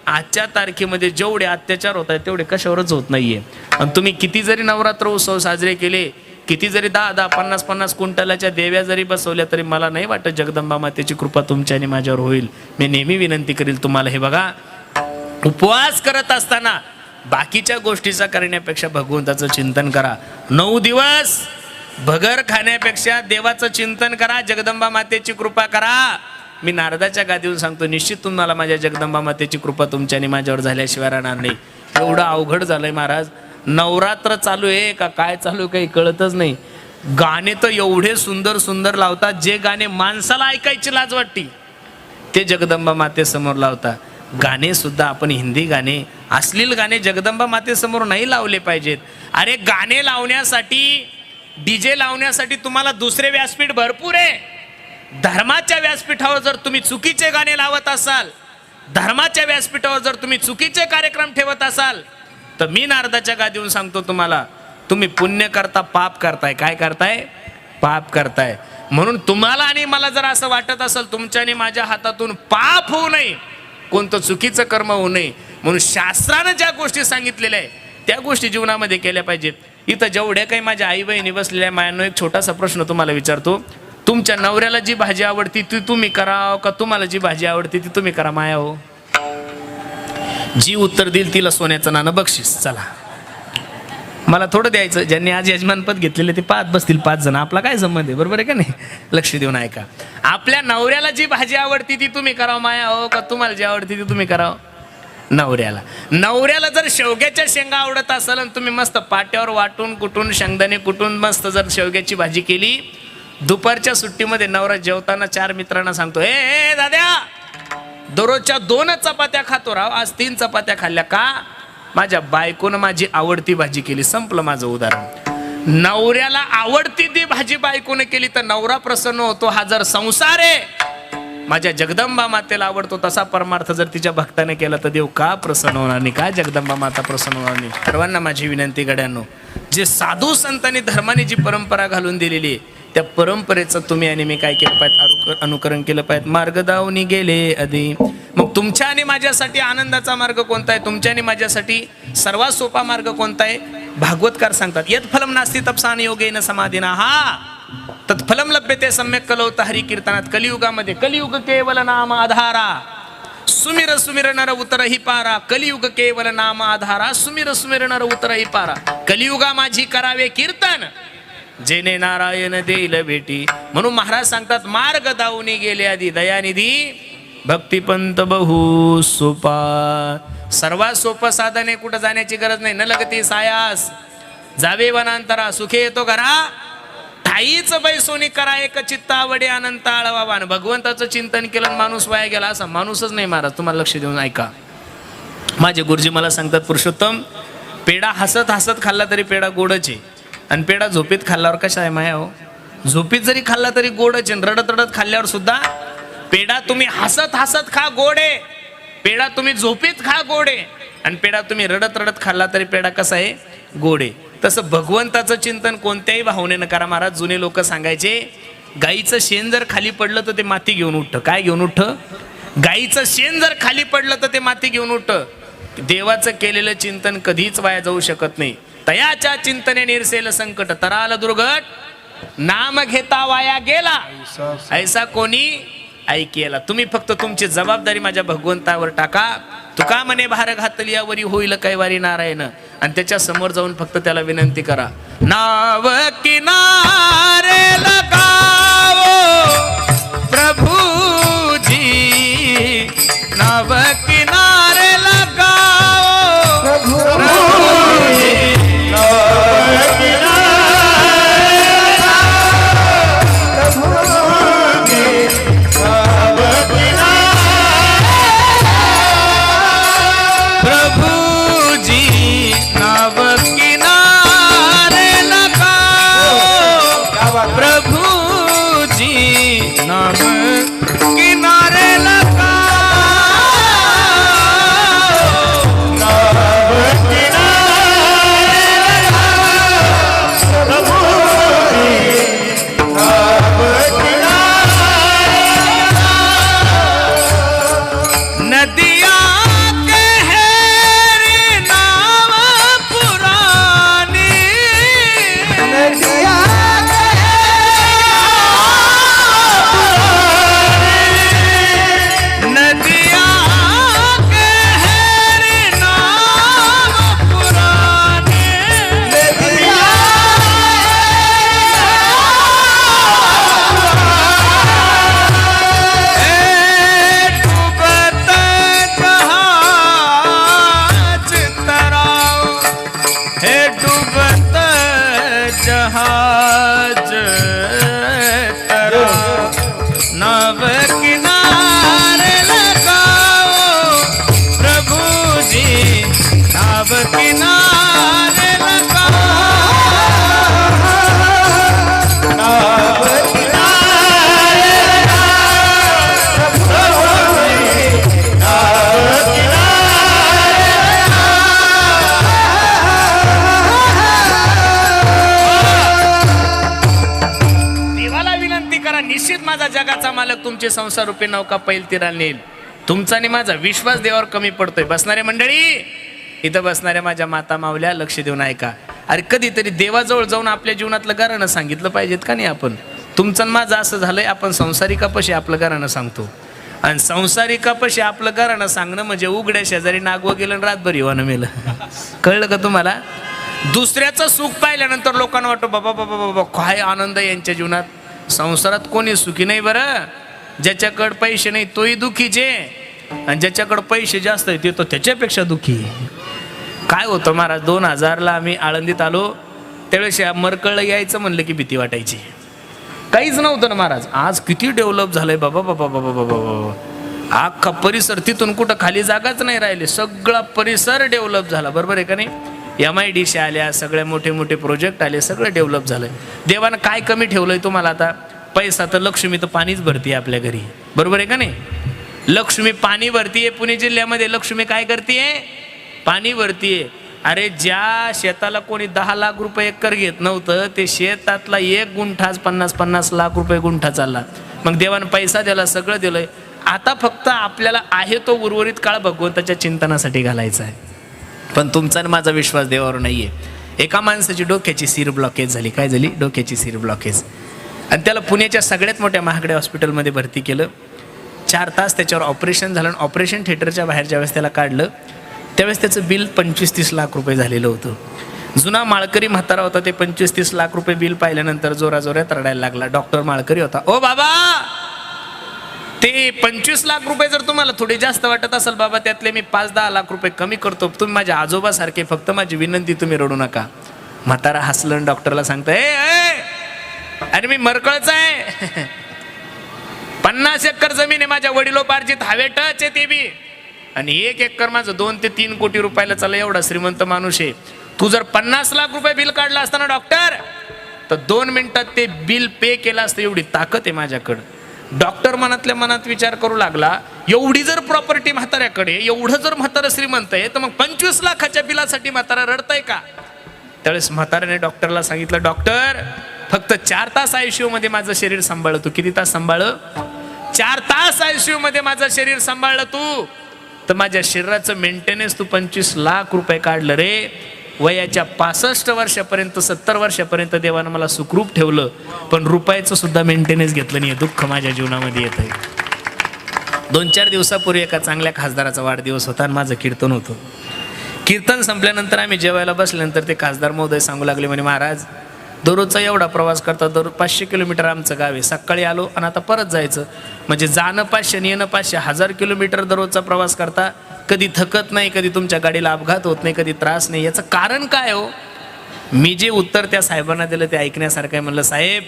आजच्या तारखेमध्ये जेवढे अत्याचार होत आहेत तेवढे कशावरच होत नाहीये. आणि तुम्ही किती जरी नवरात्र उत्सव साजरे केले, किती जरी 10-10, 50-50 क्विंटलाच्या देव्या जरी बसवल्या, तरी मला नाही वाटत जगदंबा मातेची कृपा तुमच्या आणि माझ्यावर होईल. मी नेहमी विनंती करील तुम्हाला, हे बघा, उपवास करत असताना बाकीच्या गोष्टीचा करण्यापेक्षा भगवंताचं चिंतन करा. 9 दिवस भगर खाण्यापेक्षा देवाचं चिंतन करा, जगदंबा मातेची कृपा करा. मी नारदाच्या गादीवरून सांगतो, निश्चित तुम्हाला माझ्या जगदंबा मातेची कृपा तुमच्या आणि माझ्यावर झाल्याशिवाय राहणार नाही. एवढं अवघड झालंय महाराज. नवरात्र चालू आहे का काय चालू आहे काही कळतच नाही. गाणे तर एवढे सुंदर सुंदर लावतात, जे गाणे माणसाला ऐकायची लाज वाटते ते जगदंबा मातेसमोर लावतात. गाणे सुद्धा आपण हिंदी गाणे, अश्लील गाणे जगदंबा मातेसमोर नाही लावले पाहिजेत. अरे गाणे लावण्यासाठी, डीजे लावण्यासाठी तुम्हाला दुसरे व्यासपीठ भरपूर आहे. धर्माच्या व्यासपीठावर जर तुम्ही चुकीचे गाणे लावत असाल, धर्माच्या व्यासपीठावर जर तुम्ही चुकीचे कार्यक्रम ठेवत असाल, तर मी नारदाच्या गादीवरून सांगतो तुम्हाला, तुम्ही पुण्य करता पाप करताय. काय करताय? पाप करताय. म्हणून तुम्हाला आणि मला जर असं वाटत असेल तुमच्या आणि माझ्या हातातून पाप होऊ नये, कोणतं चुकीचं कर्म होऊ नये, म्हणून शास्त्रानं ज्या गोष्टी सांगितलेल्या आहे त्या गोष्टी जीवनामध्ये केल्या पाहिजेत. इथं जेवढ्या काही माझ्या आई बहिणी बसलेल्या मायांनो, एक छोटासा प्रश्न तुम्हाला विचारतो. तुमच्या नवऱ्याला जी भाजी आवडती ती तुम्ही कराव का तुम्हाला जी भाजी आवडती ती तुम्ही करा? माया हो, जी उत्तर देईल तिला सोन्याचं नाणं बक्षीस. चला, मला थोडं द्यायचं. ज्यांनी आज यजमानपद घेतलेले ते पाच बसतील 5 जण, आपला काय संबंध आहे? बरोबर आहे का नाही? लक्ष देऊन ऐका. आपल्या नवऱ्याला जी भाजी आवडती ती तुम्ही करावं माया हो, का तुम्हाला जी आवडती ती तुम्ही करावं? नवऱ्याला जर शेवग्याच्या शेंगा आवडत असेल आणि तुम्ही मस्त पाट्यावर वाटून कुटून शेंगदाणे कुटून मस्त जर शेवग्याची भाजी केली, दुपारच्या सुट्टीमध्ये नवरा जेवताना 4 मित्रांना सांगतो, ए दाद्या, दररोजच्या 2 चपात्या खातो राव, आज 3 चपात्या खाल्ल्या का? माझ्या बायकोनं माझी आवडती भाजी केली. संपलं माझं उदाहरण. नवऱ्याला आवडती ती भाजी बायकोनं केली तर नवरा प्रसन्न होतो. हा जर संसार आहे, माझ्या जगदंबा मातेला आवडतो तसा परमार्थ जर तिच्या भक्ताने केला तर देव का प्रसन्न होणार नाही? का जगदंबा माता प्रसन्न होणार नाही? सर्वांना माझी विनंती गड्यांनो, जे साधू संतांनी धर्माने जी परंपरा घालून दिलेली आहे त्या परंपरेचं तुम्ही आणि मी काय केलं पाहिजे? अनुकरण केलं पाहिजे. मार्ग दावनी गेले आधी. मग तुमच्या आणि माझ्यासाठी आनंदाचा मार्ग कोणता आहे? तुमच्या आणि माझ्यासाठी सर्वात सोपा मार्ग कोणता आहे? भागवतकार सांगतात, यत् फलम नास्ति तपसान योगेन समाधीना हा तत्फलम लभ्यते सम्यक कलौत हरी कीर्तनात. कलियुगामध्ये कलियुग केवल नाम आधारा, सुमिर सुमिर नर उतर ही पारा. कलियुग केवल नाम आधारा, सुमिर सुमिर नर उतर ही पारा. कलियुगा माझी करावे कीर्तन, जेने नारायण देईल भेटी. म्हणून महाराज सांगतात, मार्ग दावनी गेले आधी दयानिधी, भक्तिपंत बहु सोपा. सर्वात सोपं साधन आहे, कुठं जाण्याची गरज नाही. न लगती सायास जावे वनांतरा, सुखे येतो घरा ठाईच बैसोनी करा एक चित्ता आवडे अनंत आळवावान. भगवंताचं चिंतन केलं माणूस वाया गेला असा माणूसच नाही महाराज. तुम्हाला लक्ष देऊन ऐका. माझे गुरुजी मला सांगतात, पुरुषोत्तम, पेढा हसत हसत खाल्ला तरी पेढा गोडच आहे, आणि पेढा झोपीत खाल्ल्यावर कशा आहे माया हो? झोपीत जरी खाल्ला तरी गोडच आहे, रडत रडत खाल्ल्यावर सुद्धा. पेढा तुम्ही हसत हसत खा गोड आहे, पेढा तुम्ही झोपीत खा गोड आहे, आणि पेढा तुम्ही रडत रडत खाल्ला तरी पेढा कसा आहे? गोड आहे. तसं भगवंताचं चिंतन कोणत्याही भावनेनं करा. महाराज जुने लोक सांगायचे, गाईचं शेण जर खाली पडलं तर ते माती घेऊन उठतं. काय घेऊन उठतं? गाईचं शेण जर खाली पडलं तर ते माती घेऊन उठतं. देवाचं केलेलं चिंतन कधीच वाया जाऊ शकत नाही. तयाच्या चिंतने निरसेल संकट, तराल दुर्घट, नाम घेता वाया गेला ऐसा कोणी ऐकेला. तुम्ही फक्त तुमची जबाबदारी माझ्या भगवंतावर टाका. तुका म्हणे भार घातली यावरी होईल कैवारी नारायण, आणि त्याच्या समोर जाऊन फक्त त्याला विनंती करा, नाव किनारे लगाओ प्रभुजी, नाव किनारे लगाओ प्रभुजी, किनारे लगा जहाज तरा नव किनारे लगाओ प्रभु जी नव किनारे लगाओ नव किनारे लगाओ प्रभु जी नव निश्चित माझा जगाचा मालक तुमचे संसार रूपी नौका पैल तीराला नेईल. तुमचा आणि माझा विश्वास देवावर कमी पडतोय. बसणारे मंडळी, इथं बसणाऱ्या माझ्या माता मावल्या लक्ष देऊन ऐका. अरे कधीतरी देवाजवळ जाऊन आपल्या जीवनातलं गाणं सांगितलं पाहिजेत का नाही? आपण तुमचं आणि माझं असं झालंय, आपण संसारिकापाशी आपलं गाणं सांगतो आणि संसारिकापाशी आपलं गाणं सांगणं म्हणजे उघड्या शेजारी नागवं गेलं आणि रातभर येवानं मेलं. कळलं का तुम्हाला? दुसऱ्याचं सुख पाहिल्यानंतर लोकांना वाटतं बाबा बाबा बाबा काय आनंद आहे यांच्या जीवनात. संसारात कोणी सुखी नाही बरं. ज्याच्याकडे पैसे नाही तोही दुखीचे आणि ज्याच्याकडे पैसे जास्त आहेत तो त्याच्यापेक्षा दुखी. काय होतं महाराज, 2000ला आम्ही आळंदीत आलो त्यावेळेस मरकळला यायचं म्हणलं की भीती वाटायची. काहीच नव्हतं ना महाराज. आज किती डेव्हलप झालंय बाबा बाबा बाबा बाबा बाबा. अख्खा परिसर, तिथून कुठं खाली जागाच नाही राहिली, सगळा परिसर डेव्हलप झाला. बरोबर आहे का नाही? MIDC आल्या, सगळे मोठे मोठे प्रोजेक्ट आले, सगळं डेव्हलप झालंय. देवानं काय कमी ठेवलंय तुम्हाला? आता पैसा तर लक्ष्मी तर पाणीच भरतीये आपल्या घरी. बरोबर आहे का नाही? लक्ष्मी पाणी भरतीये. पुणे जिल्ह्यामध्ये लक्ष्मी काय करतीये? पाणी भरतीये. अरे ज्या शेताला कोणी 10 लाख रुपये एकर घेत नव्हतं ते शेतातला 1 गुंठाच 50-50 लाख रुपये गुंठा चालला. मग देवानं पैसा दिला, सगळं दिलंय. आता फक्त आपल्याला आहे तो उर्वरित काळ भगवंताच्या चिंतनासाठी घालायचा आहे. पण तुमचा आणि माझा विश्वास देवावर नाहीये. एका माणसाची डोक्याची सीर ब्लॉकेज झाली. काय झाली? डोक्याची सीर ब्लॉकेज. आणि त्याला पुण्याच्या सगळ्यात मोठ्या महागड्या हॉस्पिटलमध्ये भरती केलं. 4 तास त्याच्यावर ऑपरेशन झालं. आणि ऑपरेशन थिएटरच्या बाहेर ज्यावेळेस त्याला काढलं त्यावेळेस त्याचं बिल 25-30 लाख रुपये झालेलं होतं. जुना माळकरी म्हातारा होता. ते 25-30 लाख रुपये बिल पाहिल्यानंतर जोराजोरात रडायला लागला. डॉक्टर माळकरी होता. ओ बाबा, ते 25 लाख रुपये जर तुम्हाला थोडे जास्त वाटत असेल बाबा, त्यातले मी 5-10 लाख रुपये कमी करतो. तुम्ही माझ्या आजोबासारखे, फक्त माझी विनंती तुम्ही रडू नका. म्हातारा हसलं. डॉक्टरला सांगताय, अरे मी मरकळच आहे. 50 एकर जमीन आहे माझ्या वडिलोपार्जित, हवे टच आहे ते बी. आणि 1 एकर माझं 2 ते 3 कोटी रुपयाला चाललं. एवढा श्रीमंत माणूस आहे. तू जर 50 लाख रुपये बिल काढला असताना डॉक्टर, तर 2 मिनिटात ते बिल पे केलं असतं. एवढी ताकद आहे माझ्याकडं. डॉक्टर मनातल्या मनात विचार करू लागला, एवढी जर प्रॉपर्टी म्हाताऱ्याकडे, एवढं जर म्हातारा श्रीमंत आहे, तर मग 25 लाखाच्या बिलासाठी म्हातारा रडताय का? त्यावेळेस म्हाताऱ्याने डॉक्टरला सांगितलं, डॉक्टर फक्त 4 तास ICU मध्ये माझं शरीर सांभाळलं तू. किती तास सांभाळलं? 4 तास ICU मध्ये माझं शरीर सांभाळलं तू. तर माझ्या शरीराचं मेंटेनन्स तू 25 लाख रुपये काढलं रे. वयाच्या 65 वर्षापर्यंत 70 वर्षापर्यंत देवानं मला सुखरूप ठेवलं, पण रुपयाचं सुद्धा मेंटेनन्स घेतलं नाही. दुःख माझ्या जीवनामध्ये येत आहे. 2-4 दिवसापूर्वी एका चांगल्या खासदाराचा वाढदिवस होता आणि माझं कीर्तन होतं. कीर्तन संपल्यानंतर आम्ही जेवायला बसल्यानंतर ते खासदार महोदय सांगू लागले, म्हणे महाराज दररोजचा एवढा प्रवास करता, दररोज 500 किलोमीटर आमचं गाव आहे. सकाळी आलो आणि आता परत जायचं, म्हणजे जाणं 500 आणि येणं 500, 1000 किलोमीटर दररोजचा प्रवास करता. कधी थकत नाही, कधी तुमच्या गाडीला अपघात होत नाही, कधी त्रास नाही. याचं कारण काय हो? मी जे उत्तर त्या साहेबांना दिलं ते ऐकण्यासारखं आहे. म्हणलं, साहेब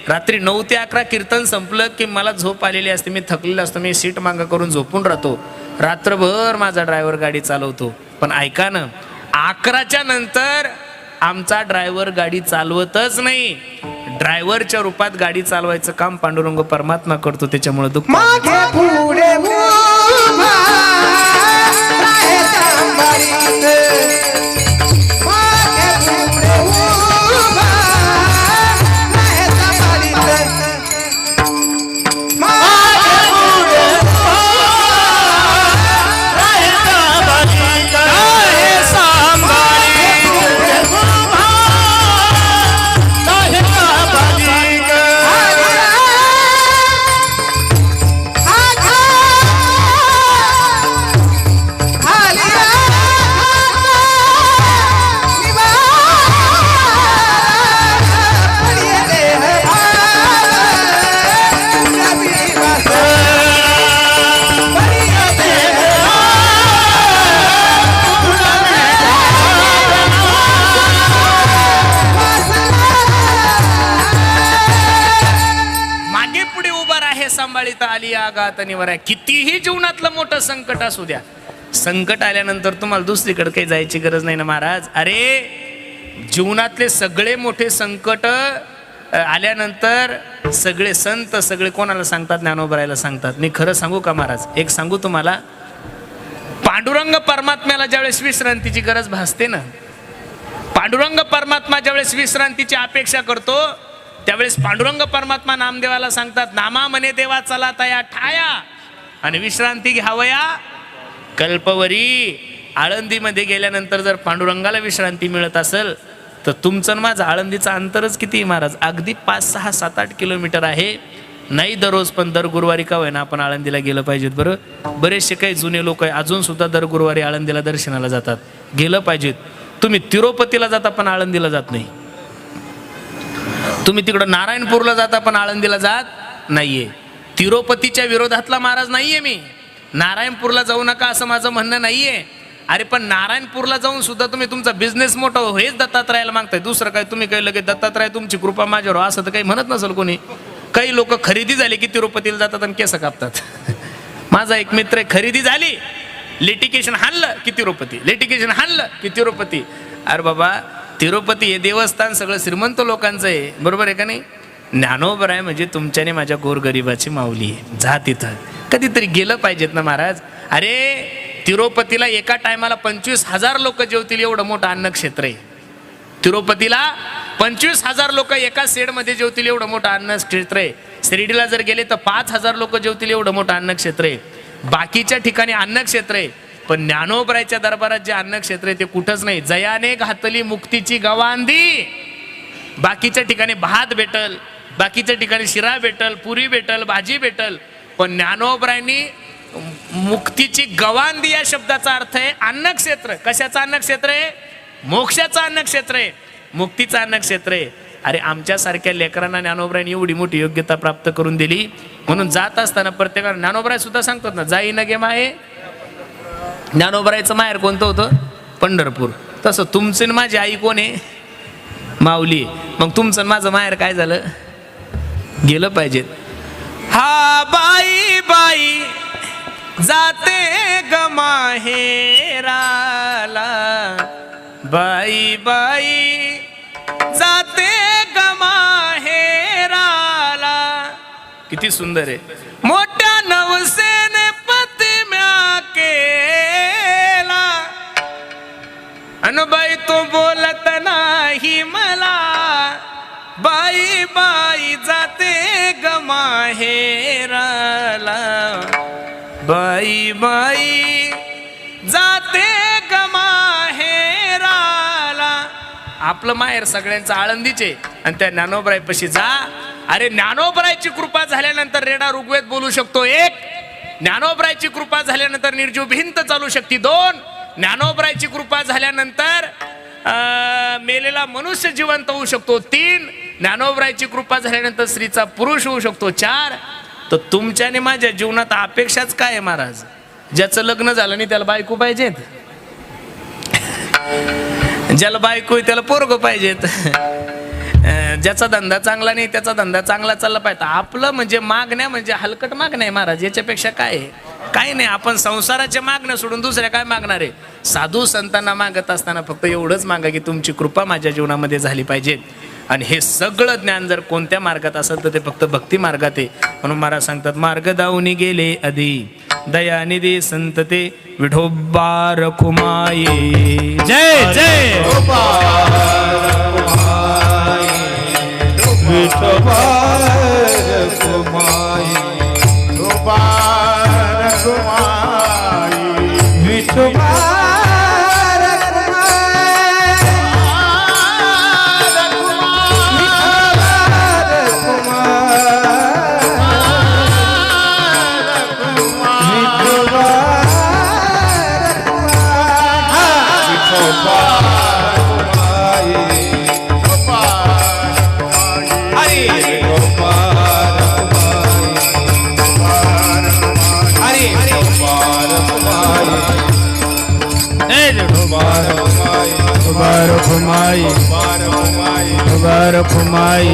रात्री 9 ते 11 कीर्तन संपलं की मला झोप आलेली असते, मी थकलेला असतो, मी सीट मागं करून झोपून राहतो. रात्रभर माझा ड्रायव्हर गाडी चालवतो. पण ऐका ना, 11च्या नंतर आमचा ड्रायव्हर गाडी चालवतच नाही. ड्रायव्हरच्या रूपात गाडी चालवायचं काम पांडुरंग परमात्मा करतो. त्याच्यामुळे दुःख आली आगात निवारा. कितीही जीवनातलं मोठं संकट असू द्या, संकट आल्यानंतर तुम्हाला दुसरीकडे काही जायची गरज नाही ना महाराज. अरे जीवनातले सगळे मोठे संकट आल्यानंतर सगळे संत सगळे कोणाला सांगतात? ज्ञानोबरायला सांगतात. मी खरं सांगू का महाराज, एक सांगू तुम्हाला, पांडुरंग परमात्म्याला ज्यावेळेस विश्रांतीची गरज भासते ना, पांडुरंग परमात्मा ज्यावेळेस विश्रांतीची अपेक्षा करतो त्यावेळेस पांडुरंग परमात्मा नामदेवाला सांगतात, नामा म्हणे देवा चला तया ठाया आणि विश्रांती घ्यावया कल्पवरी. आळंदीमध्ये गेल्यानंतर जर पांडुरंगाला विश्रांती मिळत असेल तर तुमचं माझं आळंदीचं अंतरच किती महाराज? अगदी 5, 6, 7, 8 किलोमीटर आहे. नाही दररोज पण दर गुरुवारी का होईना आपण आळंदीला गेलं पाहिजेत. बरं, बरेचसे काही जुने लोक आहे अजून सुद्धा दर गुरुवारी आळंदीला दर्शनाला जातात. गेलं पाहिजेत. तुम्ही तिरुपतीला जाता पण आळंदीला जात नाही. तुम्ही तिकडं नारायणपूरला जाता पण आळंदीला जात नाहीये. तिरुपतीच्या विरोधातला महाराज नाहीये मी. नारायणपूरला जाऊ नका असं माझं म्हणणं नाहीये. अरे पण नारायणपूरला जाऊन सुद्धा तुम्ही तुमचा बिझनेस मोठा हो हेच दत्तात्रयाला मागताय. दुसरं काय तुम्ही काही लगेच दत्तात्रय तुमची कृपा माझ्यावर असं तर काही म्हणत नसेल कोणी. काही लोक खरेदी झाली की तिरुपतीला जातात आणि केस कापतात. माझा एक मित्र आहे, खरेदी झाली लिटिगेशन हाणलं की तिरुपती, लिटिगेशन हाणलं की तिरुपती. अरे बाबा तिरुपती हे देवस्थान सगळं श्रीमंत लोकांचं आहे, बरोबर आहे का नाही? ज्ञानोबराय म्हणजे तुमच्याने माझ्या गोरगरिबाची माऊली आहे. जा तिथं कधीतरी गेलं पाहिजेत ना महाराज. अरे तिरुपतीला एका टायमाला 25,000 लोक जेवतील एवढं मोठं अन्नक्षेत्र आहे. तिरुपतीला 25,000 लोक एका सेडमध्ये जेवतील एवढं मोठं अन्नक्षेत्र आहे. शिर्डीला जर गेले तर 5,000 लोक जेवतील एवढं मोठं अन्नक्षेत्र आहे. बाकीच्या ठिकाणी अन्नक्षेत्र आहे पण ज्ञानोबरायच्या दरबारात जे अन्नक्षेत्र आहे ते कुठंच नाही. जयाने घातली मुक्तीची गवांधी. बाकीच्या ठिकाणी भात भेटल, बाकीच्या ठिकाणी शिरा भेटल, पुरी भेटल, भाजी भेटल, पण ज्ञानोबरायांनी मुक्तीची गवांधी या शब्दाचा अर्थ आहे अन्नक्षेत्र. कशाचं अन्नक्षेत्र आहे? मोक्षाचं अन्नक्षेत्र आहे, मुक्तीचं अन्नक्षेत्र आहे. अरे आमच्यासारख्या लेकरांना ज्ञानोबरायांनी एवढी मोठी योग्यता प्राप्त करून दिली म्हणून जात असताना प्रत्येकाला ज्ञानोबराय सुद्धा सांगतात ना, जाई न गे माहे. ज्ञानोबरायचं माहेर कोणतं होतं? पंढरपूर. तसं तुमचं माझी आई कोण आहे? माऊली. मग तुमचं माझं माहेर काय झालं? गेलं पाहिजेत. हा बाई बाई जाते ग माहेराला, बाई बाई जाते ग माहेराला. किती सुंदर आहे. मोठ्या नवसेने पतिम्या केला अन बाई तो बोलत नाही मला, बाई बाई जाते ग माहेराला, बाई बाई जाते ग माहेराला. आपलं माहेर सगळ्यांचं आळंदीचे आणि त्या ज्ञानोबरायपाशी जा. अरे ज्ञानोबरायची कृपा झाल्यानंतर रेडा ऋग्वेद बोलू शकतो 1, ज्ञानोबरायची कृपा झाल्यानंतर निर्जीव भिंत चालू शकते 2, ज्ञानोबरायची कृपा झाल्यानंतर मेलेला मनुष्य जिवंत होऊ शकतो 3, ज्ञानोबरायची कृपा झाल्यानंतर स्त्रीचा पुरुष होऊ शकतो 4. तर तुमच्याने माझ्या जीवनात अपेक्षाच काय आहे महाराज? ज्याचं लग्न झालं नाही त्याला बायको पाहिजेत, ज्याला बायको त्याला पोरगं पाहिजेत, ज्याचा धंदा चांगला नाही त्याचा धंदा चांगला चालला पाहिजे. आपलं म्हणजे मागण्या म्हणजे हलकट मागण्या आहे महाराज. याच्यापेक्षा काय आहे? काही नाही. आपण संसाराच्या मागण्या सोडून दुसऱ्या काय मागणार आहे? साधू संतांना मागत असताना फक्त एवढंच मागा की तुमची कृपा माझ्या जीवनामध्ये झाली पाहिजे. आणि हे सगळं ज्ञान जर कोणत्या मार्गात असेल तर ते फक्त भक्ती मार्गात आहे. म्हणून महाराज सांगतात, मार्ग दावनी गेले आधी दयानिधी संत ते विठोबा रखुमाये. जय जय विठोबा रखुमाई, विठोबा रखुमाई, विठोबा रखुमाई, रखुमाई,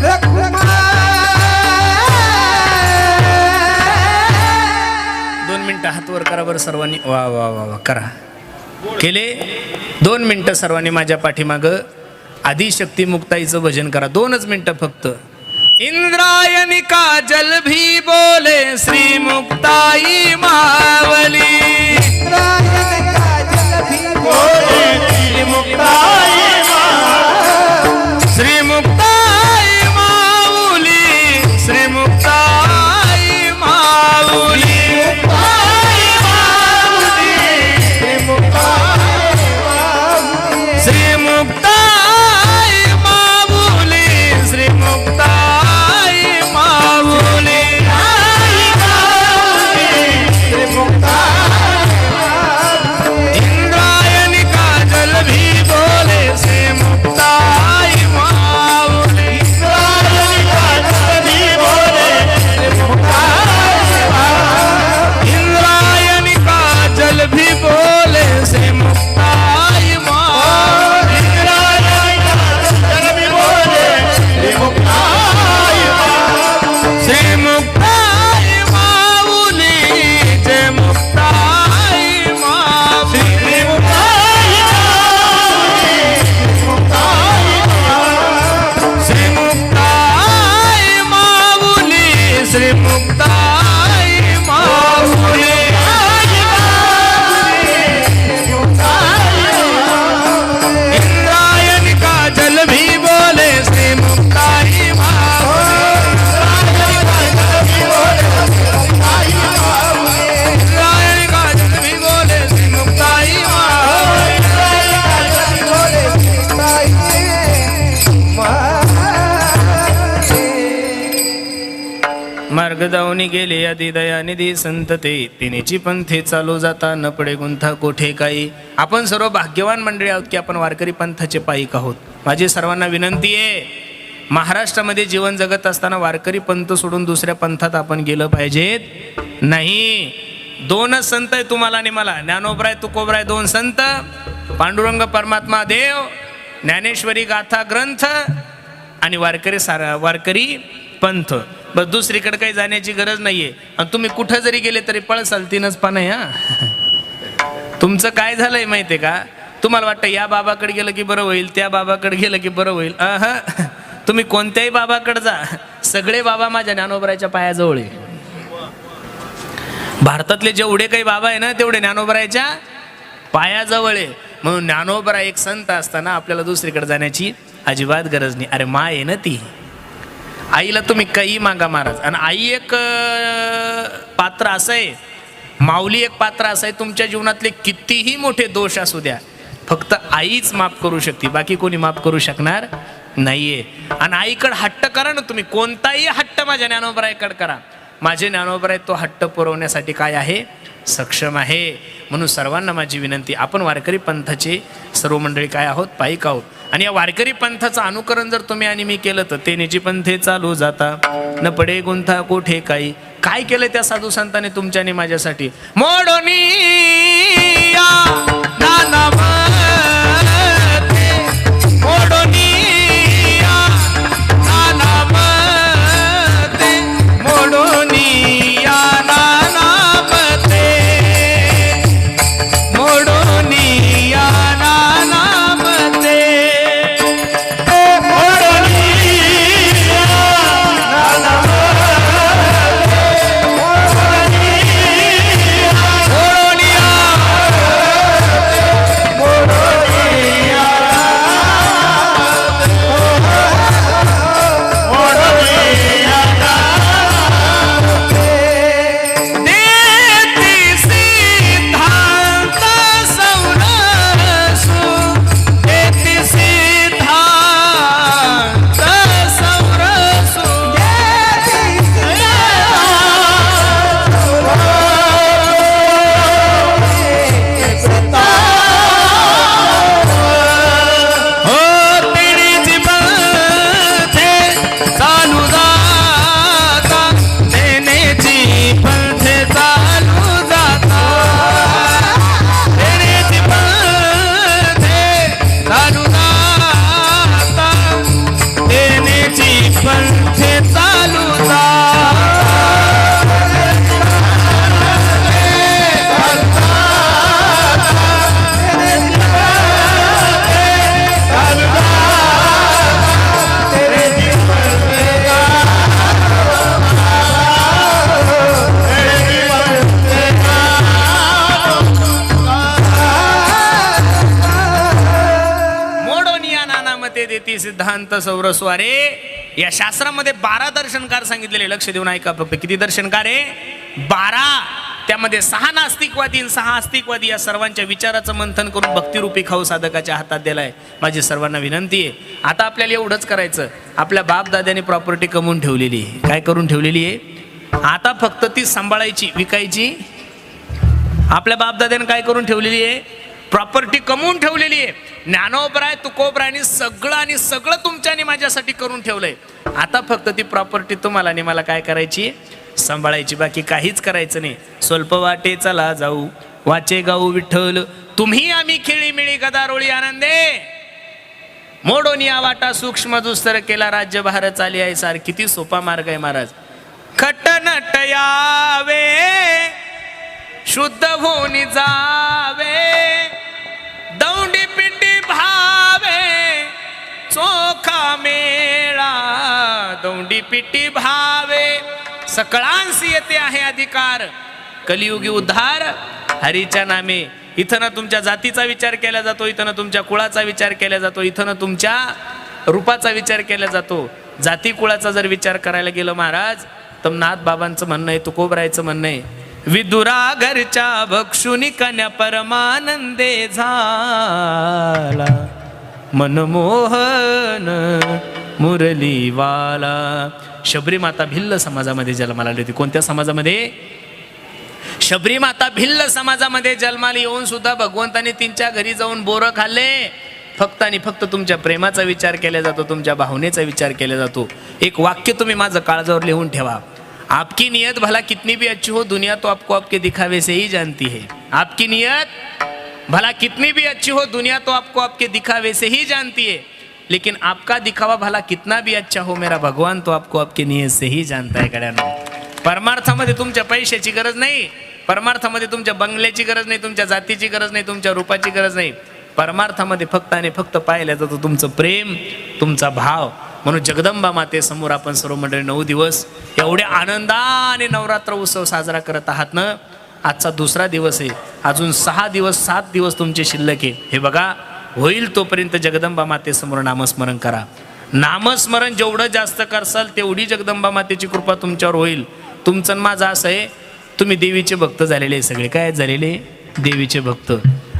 रखुमाई, मिनिटं हात वर करा बरं सर्वांनी. वा वा वा वा करा. केले 2 मिनिटं सर्वांनी माझ्या पाठीमागं आदिशक्ती मुक्ताईचं भजन करा. 2च मिनिटं फक्त. इंद्रायणी काजल भी बोले श्री मुक्ताई मावली. इंद्रायणी काजल भी बोले श्री मुक्ताई मावली. श्री मुक्ताई माऊली. श्री मुक्ताई माऊली. श्री मुक्ताई माऊली. श्री मुक्ताई माऊली. इंद्रायणी काजल भी बोले श्री मुक्ताई माऊली. इंद्रायणी काजल भी बोले श्री मुक्ताई माऊली. श्री मुक्ताई माऊली. जय मुक्ताई माऊली. श्री मुक्ताई माऊली. श्री मुक्ताई माऊली. इंद्रायणी काजल भी बोले श्री मुक्ताई माऊली. इंद्रायणी काजल भी बोले श्री मुक्ताई माऊली. मार्ग दावणी गेले आधी दयानिधी संत ते तिनेची पंथे चालू जाता न पडे गुंथा कोठे काही. आपण सर्व भाग्यवान मंडळी आहोत की आपण वारकरी पंथाचे पायिक आहोत. माझी सर्वांना विनंती आहे, महाराष्ट्रामध्ये जीवन जगत असताना वारकरी पंथ सोडून दुसऱ्या पंथात आपण गेलं पाहिजेत नाही. 2च संत आहे तुम्हाला आणि मला, ज्ञानोबराय तुकोबराय 2 संत, पांडुरंग परमात्मा देव, ज्ञानेश्वरी गाथा ग्रंथ आणि वारकरी पंथ. बस दुसरीकडे काही जाण्याची गरज नाहीये. आणि तुम्ही कुठं जरी गेले तरी पळसाल 3च पानं. हा तुमचं काय झालंय माहितीये का, तुम्हाला वाटतं या बाबाकडे गेलं की बरं होईल, त्या बाबाकडे गेलं की बरं होईल. तुम्ही कोणत्याही बाबाकडे जा, सगळे बाबा माझ्या ज्ञानोबरायच्या पायाजवळ आहे. भारतातले जेवढे काही बाबा आहे ना तेवढे ज्ञानोबरायच्या पायाजवळ आहे. म्हणून ज्ञानोबराय एक संत असताना आपल्याला दुसरीकडे जाण्याची अजिबात गरज नाही. अरे माय आहे ना ती. आईला तुम्ही काही मागा महाराज. आणि आई एक पात्र असं आहे, माऊली एक पात्र असं आहे, तुमच्या जीवनातले कितीही मोठे दोष असू द्या फक्त आईच माफ करू शकते, बाकी कोणी माफ करू शकणार नाहीये. आणि आईकडे हट्ट करा ना तुम्ही, कोणताही हट्ट माझ्या ज्ञानोबरायकडे करा. माझे ज्ञानोबराय तो हट्ट पुरवण्यासाठी काय आहे, सक्षम आहे. म्हणून सर्वांना माझी विनंती, आपण वारकरी पंथाचे सर्व मंडळी काय आहोत, पायिक आहोत. आणि या वारकरी पंथाचं अनुकरण जर तुम्ही आणि मी केलं तर तेनेची पंथे चालू जाता न पडे गुंथा कोठे काही. काय केलं त्या साधू संतांनी तुमच्या आणि माझ्यासाठी, मोडोनी या नानामते, मोडोनी या नानामते, मोडोनी या नानामते, मोडोनी या नानामते. देती सिद्धांत सौरस्वारे. या शास्त्रामध्ये 12 दर्शनकार सांगितलेले, लक्ष देऊन ऐका फक्त. किती दर्शनकार आहे? 12. त्यामध्ये 6 नास्तिकवादी आणि 6 आस्तिकवादी. या सर्वांच्या विचाराचं मंथन करून भक्तिरूपी खाऊ साधकाच्या हातात दिलाय. माझी सर्वांना विनंती आहे, आता आपल्याला एवढंच करायचं. आपल्या बापदाद्याने प्रॉपर्टी कमवून ठेवलेली आहे. काय करून ठेवलेली आहे? आता फक्त ती सांभाळायची, विकायची. आपल्या बापदाद्याने काय करून ठेवलेली आहे? प्रॉपर्टी कमवून ठेवलेली आहे. ज्ञानोबराय तुकोबरायनी सगळं आणि सगळं तुमच्याने माझ्यासाठी करून ठेवलंय. आता फक्त ती प्रॉपर्टी तुम्हाला आणि मला काय करायची? सांभाळायची. बाकी काहीच करायचं नाही. स्वल्प वाटे चला जाऊ, वाचे गाऊ विठ्ठल, तुम्ही आम्ही खेळी मिळी गदारोळी आनंदे, मोडोनिया वाटा सूक्ष्म दुस्तर केला राज्यभार चाली आहे सार. किती सोपा मार्ग आहे महाराज. खटनट यावे शुद्ध होऊन जावे, दौंडी पिंडी भावे चोखा मेळा, दौंडी पिटी भावे सकळांसी येते आहे अधिकार. कलियुगी उद्धार हरीच्या नामे. इथं ना तुमच्या जातीचा विचार केला जातो, इथं ना तुमच्या कुळाचा विचार केला जातो, इथं ना तुमच्या रूपाचा विचार केला जातो. जाती कुळाचा जर विचार करायला गेलो महाराज, तर नाथ बाबांचं म्हणणं आहे, तुकोबरायचं म्हणणं आहे, विदुरा घरच्या भक्षुनी कन्या परमानंदे झाला, मनमोहन मुरलीवाला. शबरी माता भिल्ल समाजामध्ये जन्माला आली होती. कोणत्या समाजामध्ये? शबरी माता भिल्ल समाजामध्ये जन्माला येऊन सुद्धा भगवंताने तिच्या घरी जाऊन बोरं खाल्ले. फक्त आणि फक्त तुमच्या प्रेमाचा विचार केला जातो, तुमच्या भावनेचा विचार केला जातो. एक वाक्य तुम्ही माझं काळजावर लिहून ठेवा. आपकी नियत भला कितनी भी अच्छी हो, दुनिया तो आपको आपके दिखावे से ही जानती है. आपकी नियत भला कितनी भी अच्छी हो, दुनिया तो आपको आपके दिखावे से ही जानती है. लेकिन आपका दिखावा भला कितना भी अच्छा हो, मेरा भगवान तो आपको आपके नियत से ही जानता है. कड्यानो, परमार्थामध्ये तुमच्या पैशाची गरज नाही, परमार्थामध्ये तुमच्या बंगल्याची गरज नाही, तुमच्या जातीची गरज नाही, तुमच्या रूपाची गरज नाही. परमार्थामध्ये फक्त आणि फक्त पाहिलं जातं तुमचं प्रेम, तुमचा भाव. म्हणून जगदंबा मातेसमोर आपण सर्व मंडळी 9 दिवस एवढ्या आनंदाने नवरात्र उत्सव साजरा करत आहात ना. आजचा दुसरा दिवस आहे, अजून 6 दिवस 7 दिवस तुमचे शिल्लक आहे. हे बघा, होईल तोपर्यंत जगदंबा मातेसमोर नामस्मरण करा. नामस्मरण जेवढं जास्त करसाल तेवढी जगदंबा मातेची कृपा तुमच्यावर होईल. तुमचं माझं असं आहे, तुम्ही देवीचे भक्त झालेले सगळे. काय झालेले? देवीचे भक्त.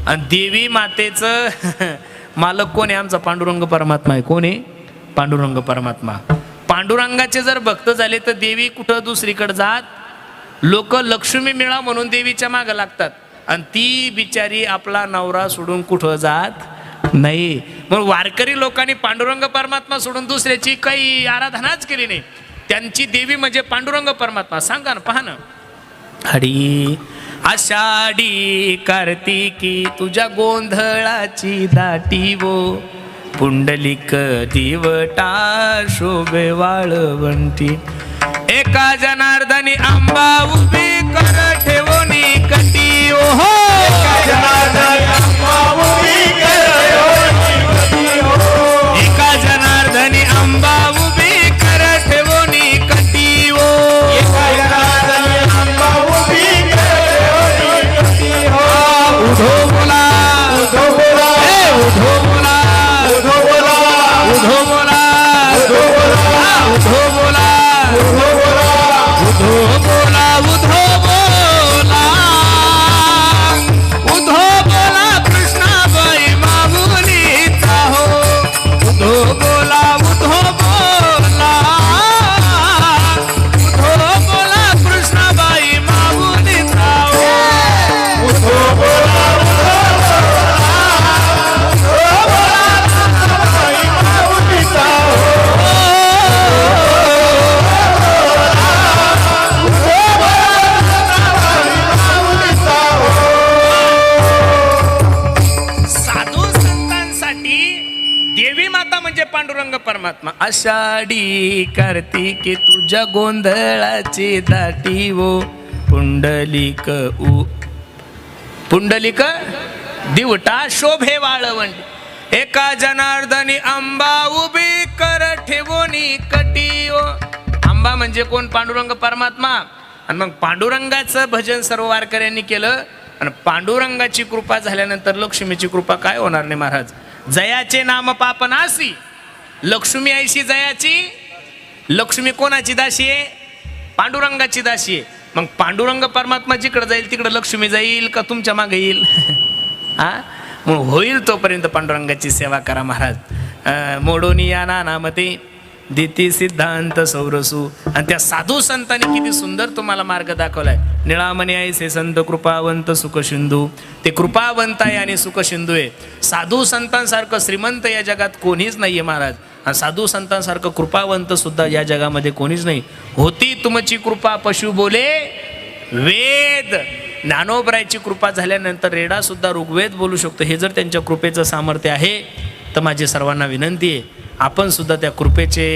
आणि देवी मातेचं मालक कोण आहे? आमचा पांडुरंग परमात्मा आहे. कोण आहे? पांडुरंग परमात्मा. पांडुरंगाचे जर भक्त झाले तर देवी कुठं दुसरीकडे जात? लोक लक्ष्मी मिळा म्हणून देवीच्या मागं लागतात, आणि ती बिचारी आपला नवरा सोडून कुठं जात नाही. म्हणून वारकरी लोकांनी पांडुरंग परमात्मा सोडून दुसऱ्याची काही आराधनाच केली नाही. त्यांची देवी म्हणजे पांडुरंग परमात्मा. सांगा ना, पहा ना. हरी आषाढी कार्तिकी तुझ्या गोंधळाची दाटी वो, पुंडलिक दिवटा शोभे वाळवंटी, एका जनार्दनी आंबा उभी कर ठेवोनी कटी. ओहो, एका जनार्दनी आंबा उभी कर ठेवोनी कटी. ओ उधो बोला, उधो बोला, उधो बोला, उधो बोला, उधो बोला, उधो बोला, उधो बोला, उधो बोला, उधो बोला, उधो बोला, कृष्णाबाई माऊलीचा हो. उधो बोला, उधो बोला, उधो बोला, कृष्णाबाई माऊलीचा हो. उधो बोला, पांडुरंग परमात्मा. आषाढी कार्तिकी तुझ्या गोंधळाची दाटी वो, पुंडलिक पुंडलिक दिवटा शोभे वाळवंटी, एका जनार्दनी आंबा उभी कर ठेवोनी कटी. ओ आंबा म्हणजे कोण? पांडुरंग परमात्मा. आणि मग पांडुरंगाचं भजन सर्व वारकऱ्यांनी केलं, आणि पांडुरंगाची कृपा झाल्यानंतर लक्ष्मीची कृपा काय होणार नाही महाराज. जयाचे नाम पापनासी लक्ष्मी आईशी जायची. लक्ष्मी कोणाची दासी आहे? पांडुरंगाची दासी आहे. मग पांडुरंग परमात्मा जिकडे जाईल तिकडे लक्ष्मी जाईल का तुमच्या मागे येईल? हा, मग होईल तोपर्यंत पांडुरंगाची सेवा करा महाराज. मोडोनी या नानामते दिती सिद्धांत सौरसू. आणि त्या साधू संतांनी किती सुंदर तुम्हाला मार्ग दाखवलाय. निळामणी ऐसे संत कृपावंत सुखसिंधू. ते कृपावंत आहे आणि सुखसिंधू आहे. साधू संतांसारखं श्रीमंत या जगात कोणीच नाहीये महाराज. आणि साधू संतांसारखं कृपावंत सुद्धा या जगामध्ये कोणीच नाही. होती तुमची कृपा पशु बोले वेद. ज्ञानोबरायची कृपा झाल्यानंतर रेडा सुद्धा ऋग्वेद बोलू शकतो. हे जर त्यांच्या कृपेचं सामर्थ्य आहे तर माझी सर्वांना विनंती आहे, आपण सुद्धा त्या कृपेचे